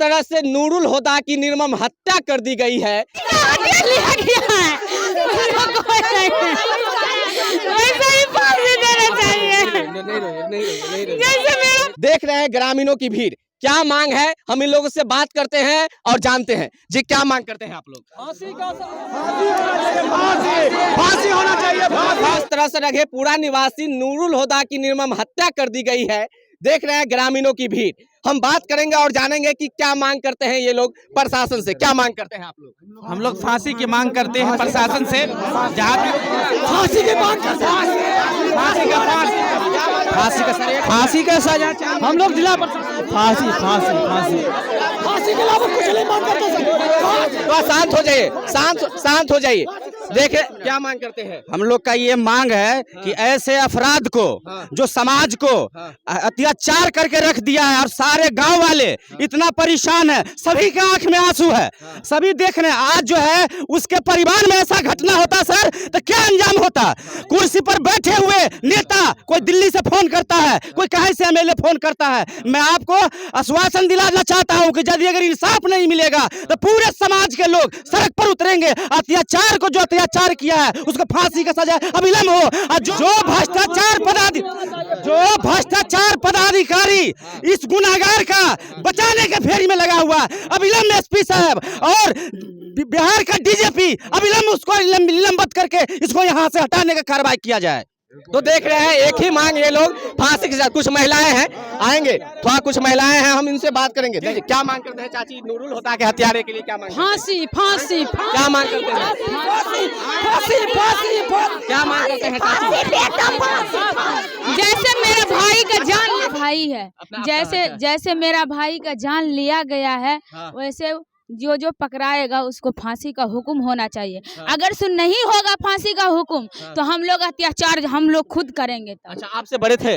तरह से नूरुल हुदा की निर्मम हत्या कर दी गई है, देख रहे हैं ग्रामीणों की भीड़। क्या मांग है, हम इन लोगों से बात करते हैं और जानते हैं जी क्या मांग करते हैं आप लोग। फांसी होना चाहिए। खास तरह से रघेपुरा निवासी नूरुल हुदा की निर्मम हत्या कर दी गई है, देख रहे हैं ग्रामीणों की भीड़। हम बात करेंगे और जानेंगे कि क्या मांग करते हैं ये लोग प्रशासन से। क्या मांग करते हैं आप लोग? हम लोग फांसी की मांग करते हैं प्रशासन से। जहाँ फांसी की मांग करते हैं, फांसी का सजा हम लोग जिला फांसी फांसी फांसी फांसी के अलावा कुछ नहीं मांग करते। तो शांत हो जाइए, शांत हो जाइए। देखे क्या मांग करते हैं? हम लोग का ये मांग है कि ऐसे अपराध को जो समाज को अत्याचार करके रख दिया है और सारे गांव वाले इतना परेशान है, सभी के आंख में आंसू है, सभी देख रहे हैं। आज जो है उसके परिवार में ऐसा घटना होता सर तो क्या अंजाम होता। कुर्सी पर बैठे हुए नेता कोई दिल्ली से फोन करता है, कोई कहीं से एमएलए फोन करता है। मैं आपको आश्वासन दिलाना चाहता हूं कि यदि अगर इंसाफ नहीं मिलेगा तो पूरे समाज के लोग सड़क पर उतरेंगे। अत्याचार को जो अत्याचार किया है उसको फांसी का सजा अविलंब हो। जो भ्रष्टाचार पदाधिकारी इस गुनाहगार का बचाने के फेरी में लगा हुआ, अविलंब एसपी साहब और बिहार का डीजीपी अविलंब उसको निलंबित करके इसको यहाँ से हटाने का कार्रवाई किया जाए। तो देख रहे हैं एक ही मांग ये लोग फांसी के साथ। कुछ महिलाएं हैं, आएंगे थोड़ा, कुछ महिलाएं हैं, हम इनसे बात करेंगे। क्या मांग करते हैं चाची नूरुल हुदा के हत्यारे के लिए? क्या मांग? फांसी फांसी। क्या मांग करते हैं? क्या मांग करते हैं चाची? जैसे मेरे भाई का जान भाई है, जैसे मेरा भाई का जान लिया गया है, वैसे जो पकड़ाएगा उसको फांसी का हुक्म होना चाहिए। अगर सुन नहीं होगा फांसी का हुक्म तो हम लोग अत्याचार हम लोग खुद करेंगे। अच्छा, आपसे बड़े थे?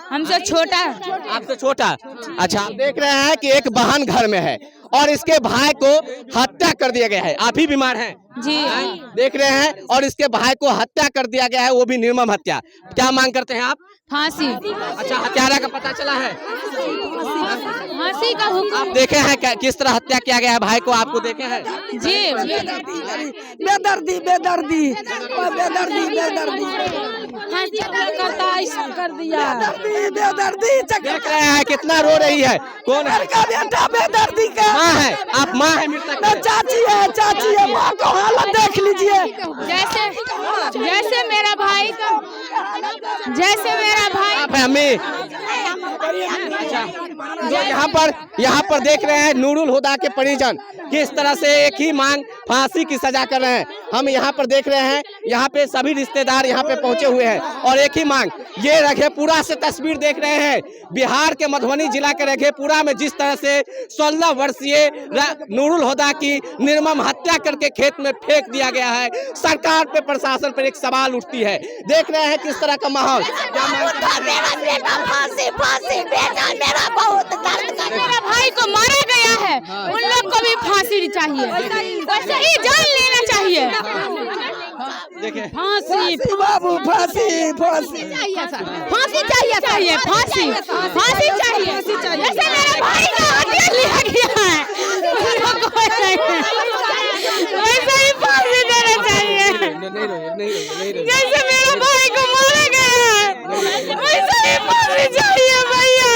हमसे छोटा। आपसे छोटा। अच्छा, आप देख रहे हैं कि एक बहन घर में है और इसके भाई को हत्या कर दिया गया है। आप ही बीमार हैं जी? देख रहे हैं, और इसके भाई को हत्या कर दिया गया है, वो भी निर्मम हत्या। क्या मांग करते हैं आप? फांसी। अच्छा, हत्यारा का पता चला है? फांसी का हुक्म। आप देखे हैं किस तरह हत्या किया गया है भाई को? आपको देखे हैं जी? बेदर्दी बेदर्दी बेदर्दी बेदर्दी फांसी करता ऐसा कर दिया। बेदर्दी देख रहे हैं कितना रो रही है। कौन है? का बेटा बेदर्दी का माँ है। आप माँ है मृतक? चाची है, माँ को हालत देख लीजिए। जैसे मेरा भाई का, जैसे मेरा भाई। आप है अम्मी? जो यहाँ पर देख रहे हैं नूरुल हुदा के परिजन किस तरह से एक ही मांग फांसी की सजा कर रहे हैं। हम यहाँ पर देख रहे हैं, यहाँ पे सभी रिश्तेदार यहाँ पे पहुंचे हुए हैं और एक ही मांग। ये रघेपुरा से तस्वीर देख रहे हैं, बिहार के मधुबनी जिला के रघेपुरा में जिस तरह से 16 वर्षीय नूरुल हुदा की निर्मम हत्या करके खेत में फेंक दिया गया है। सरकार पे, प्रशासन पर एक सवाल उठती है। देख रहे हैं किस तरह का माहौल। मेरा भाई को मारा गया है, उन लोग को भी फांसी चाहिए, वैसे ही जान लेना चाहिए। देखिए फांसी बाबू, फांसी फांसी फांसी चाहिए, फांसी चाहिए। जैसे मेरे भाई का हत्या लिया गया है, उन लोग को वैसे ही फांसी देना चाहिए। जैसे मेरा भाई को मारा गया है, वैसे ही फांसी चाहिए भैया,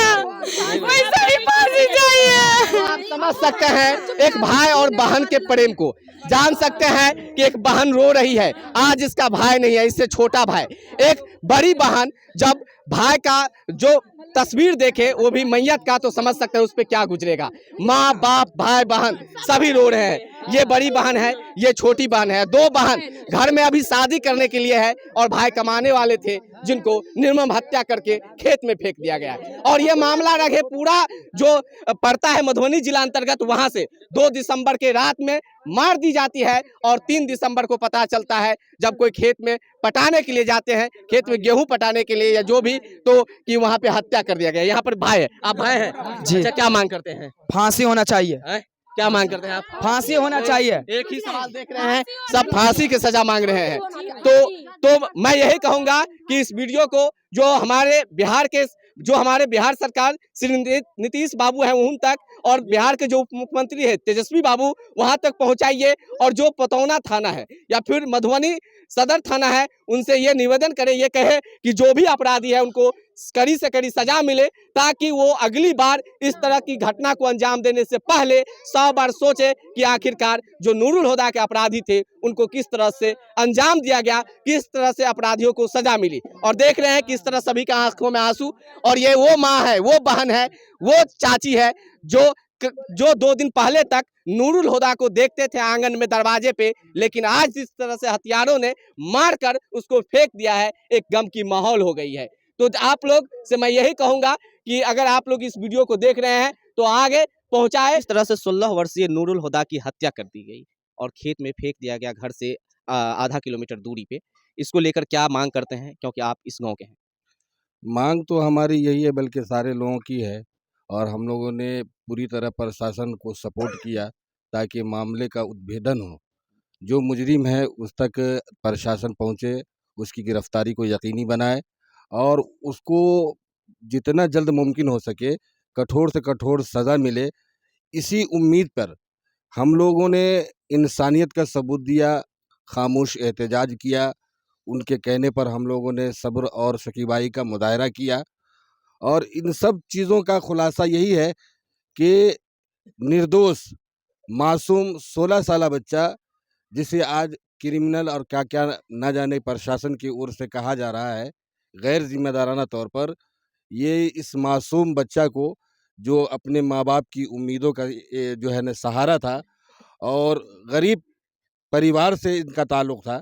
वैसे ही फांसी चाहिए। आप समझ सकते हैं एक भाई और बहन के प्रेम को, जान सकते हैं कि एक बहन रो रही है, आज इसका भाई नहीं है, इससे छोटा भाई। एक बड़ी बहन जब भाई का जो तस्वीर देखे, वो भी मैयत का, तो समझ सकते हैं उस पे क्या गुजरेगा। माँ बाप भाई बहन सभी रो रहे हैं। ये बड़ी बहन है, ये छोटी बहन है। दो बहन घर में अभी शादी करने के लिए है और भाई कमाने वाले थे जिनको निर्मम हत्या करके खेत में फेंक दिया गया। और ये मामला रघेपुरा जो पड़ता है मधुबनी जिला अंतर्गत, वहां से 2 दिसंबर के रात में मार दी जाती है और 3 दिसंबर को पता चलता है जब कोई खेत में पटाने के लिए जाते हैं, खेत में गेहूं पटाने के लिए या जो भी, तो कि वहां पे हत्या कर दिया गया। यहाँ पर भाई है, आप भाई हैं जी? अच्छा, क्या मांग करते हैं? फांसी होना चाहिए। क्या मांग करते हैं आप? फांसी होना चाहिए। एक ही सवाल देख रहे हैं, सब फांसी की सजा मांग रहे हैं। तो मैं यही कहूंगा कि इस वीडियो को जो हमारे बिहार सरकार श्री नीतीश बाबू हैं उन तक, और बिहार के जो उप मुख्यमंत्री है तेजस्वी बाबू वहां तक पहुंचाइए, और जो पतौना थाना है या फिर मधुबनी सदर थाना है उनसे ये निवेदन करें, ये कहे कि जो भी अपराधी है उनको कड़ी से कड़ी सजा मिले, ताकि वो अगली बार इस तरह की घटना को अंजाम देने से पहले 100 बार सोचे कि आखिरकार जो नूरुल हुदा के अपराधी थे उनको किस तरह से अंजाम दिया गया, किस तरह से अपराधियों को सजा मिली। और देख रहे हैं किस तरह सभी का आंखों में आंसू, और ये वो माँ है, वो बहन है, वो चाची है जो 2 दिन पहले तक नूरुल हुदा को देखते थे आंगन में दरवाजे पे, लेकिन आज जिस तरह से हथियारों ने मारकर उसको फेंक दिया है, एक गम की माहौल हो गई है। तो आप लोग से मैं यही कहूंगा कि अगर आप लोग इस वीडियो को देख रहे हैं तो आगे पहुंचाए। इस तरह से 16 वर्षीय नूरुल हुदा की हत्या कर दी गई और खेत में फेंक दिया गया घर से आधा किलोमीटर दूरी पे। इसको लेकर क्या मांग करते हैं, क्योंकि आप इस गांव के हैं? मांग तो हमारी यही है, बल्कि सारे लोगों की है, और हम लोगों ने पूरी तरह प्रशासन को सपोर्ट किया ताकि मामले का उद्भेदन हो, जो मुजरिम है उस तक प्रशासन पहुँचे, उसकी गिरफ्तारी को यकीनी बनाए और उसको जितना जल्द मुमकिन हो सके कठोर से कठोर सज़ा मिले। इसी उम्मीद पर हम लोगों ने इंसानियत का सबूत दिया, खामोश एहतजाज किया, उनके कहने पर हम लोगों ने सब्र और शकीबाई का मुजाहरा किया, और इन सब चीज़ों का खुलासा यही है कि निर्दोष मासूम 16 साला बच्चा, जिसे आज क्रिमिनल और क्या-क्या ना जाने प्रशासन की ओर से कहा जा रहा है, गैर ज़िम्मेदाराना तौर पर, ये इस मासूम बच्चा को जो अपने माँ-बाप की उम्मीदों का जो है ना सहारा था और गरीब परिवार से इनका ताल्लुक़ था,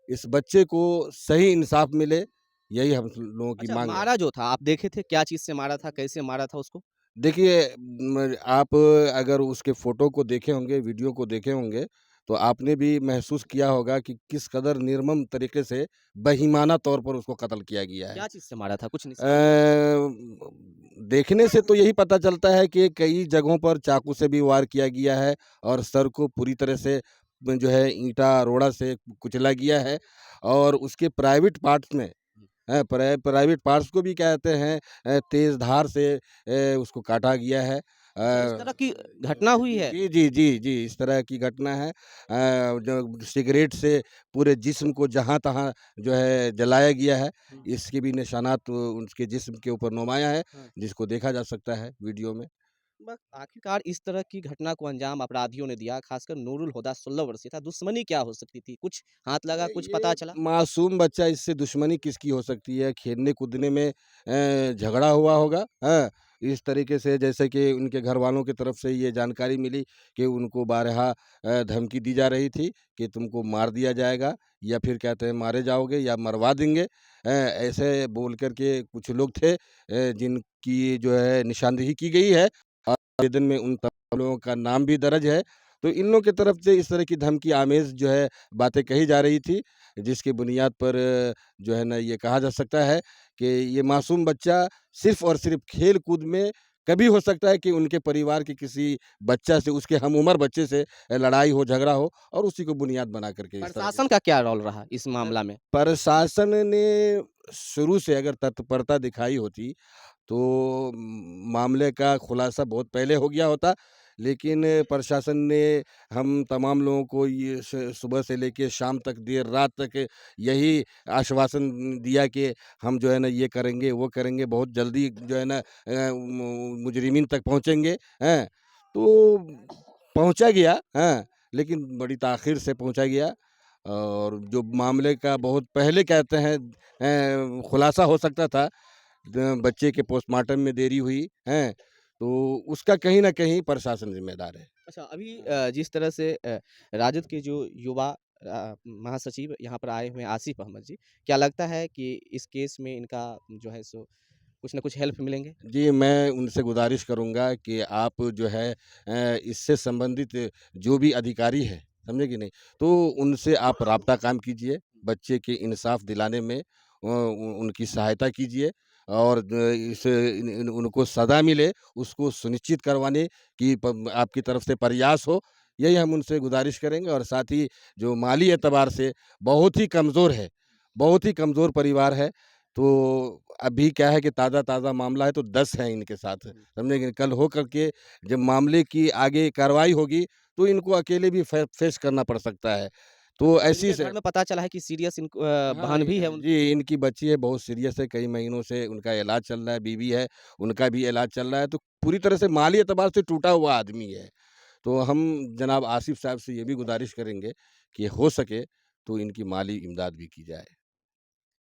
इस बच्चे को सही इंसाफ मिले, यही हम लोगों की अच्छा, मांग है। मारा जो था आप देखे थे, क्या चीज से मारा था, कैसे मारा था उसको? देखिए आप अगर उसके फ़ोटो को देखे होंगे, वीडियो को देखे होंगे, तो आपने भी महसूस किया होगा कि किस कदर निर्मम तरीके से बेईमाना तौर पर उसको कत्ल किया गया है। क्या चीज से मारा था, कुछ नहीं देखने से तो यही पता चलता है कि कई जगहों पर चाकू से भी वार किया गया है और सर को पूरी तरह से जो है ईंटा रोड़ा से कुचला गया है, और उसके प्राइवेट पार्ट्स में प्राइवेट पार्ट्स को भी क्या कहते हैं तेज़ धार से उसको काटा गया है। इस तरह की घटना हुई है? जी, इस तरह की घटना है। जो सिगरेट से पूरे जिस्म को जहाँ-तहाँ जो है जलाया गया है, इसके भी निशानात उसके जिस्म के ऊपर नुमाया है, जिसको देखा जा सकता है वीडियो में। बस आखिरकार इस तरह की घटना को अंजाम अपराधियों ने दिया, खासकर नूरुल हुदा 16 वर्षीय था। दुश्मनी क्या हो सकती थी? कुछ हाथ लगा, कुछ ये पता चला? मासूम बच्चा, इससे दुश्मनी किसकी हो सकती है? खेलने-कूदने में झगड़ा हुआ होगा, हाँ? इस तरीके से जैसे कि उनके घरवालों की तरफ से ये जानकारी मिली कि उनको बारहा धमकी दी जा रही थी कि तुमको मार दिया जाएगा या फिर कहते हैं मारे जाओगे या मरवा देंगे। ऐसे बोल कर के कुछ लोग थे जिनकी जो है निशानदेही की गई है। आवेदन में उन तमाम लोगों का नाम भी दर्ज है। तो इन लोगों की तरफ से इस तरह की धमकी आमेज़ जो है बातें कही जा रही थी, जिसकी बुनियाद पर जो है ना ये कहा जा सकता है कि ये मासूम बच्चा सिर्फ़ और सिर्फ़ खेल-कूद में कभी हो सकता है कि उनके परिवार के किसी बच्चा से, उसके हम-उम्र बच्चे से लड़ाई हो, झगड़ा हो, और उसी को बुनियाद बना कर के इस तरह की प्रशासन का क्या रोल रहा इस मामला में? प्रशासन ने शुरू से अगर तत्परता दिखाई होती तो मामले का खुलासा बहुत पहले हो गया होता, लेकिन प्रशासन ने हम तमाम लोगों को ये सुबह से लेके शाम तक, देर रात तक यही आश्वासन दिया कि हम जो है ना ये करेंगे, वो करेंगे, बहुत जल्दी जो है ना मुजरिमीन तक पहुँचेंगे, हैं? तो पहुँचा गया, हैं? लेकिन बड़ी ताख़ीर से पहुँचा गया, और जो मामले का बहुत पहले कहते हैं खुलासा हो सकता था, बच्चे के पोस्टमार्टम में देरी हुई, हैं? तो उसका कहीं न कहीं प्रशासन ज़िम्मेदार है। अच्छा, अभी जिस तरह से राजद के जो युवा महासचिव यहाँ पर आए हुए हैं आसिफ अहमद जी, क्या लगता है कि इस केस में इनका जो है सो कुछ न कुछ हेल्प मिलेंगे? जी, मैं उनसे गुज़ारिश करूँगा कि आप जो है इससे संबंधित जो भी अधिकारी है, समझे कि नहीं? तो उनसे आप राब्ता कायम कीजिए, बच्चे के इंसाफ़ दिलाने में उनकी सहायता कीजिए, और इस इन इन उनको सज़ा मिले, उसको सुनिश्चित करवाने की आपकी तरफ से प्रयास हो, यही हम उनसे गुज़ारिश करेंगे। और साथ ही जो माली एतबार से बहुत ही कमज़ोर है, बहुत ही कमज़ोर परिवार है, तो अभी क्या है कि ताज़ा मामला है, तो 10 हैं इनके साथ, समझे। कल हो करके जब मामले की आगे कार्रवाई होगी तो इनको अकेले भी फेस करना पड़ सकता है। तो ऐसी इनके से घर में पता चला है कि सीरियस हाँ, बहन भी है जी, इनकी बच्ची है, बहुत सीरियस है, कई महीनों से उनका इलाज चल रहा है, बीवी है, उनका भी इलाज चल रहा है, तो पूरी तरह से माली एतबार से टूटा हुआ आदमी है। तो हम जनाब आसिफ साहब से ये भी गुज़ारिश करेंगे कि हो सके तो इनकी माली इमदाद भी की जाए।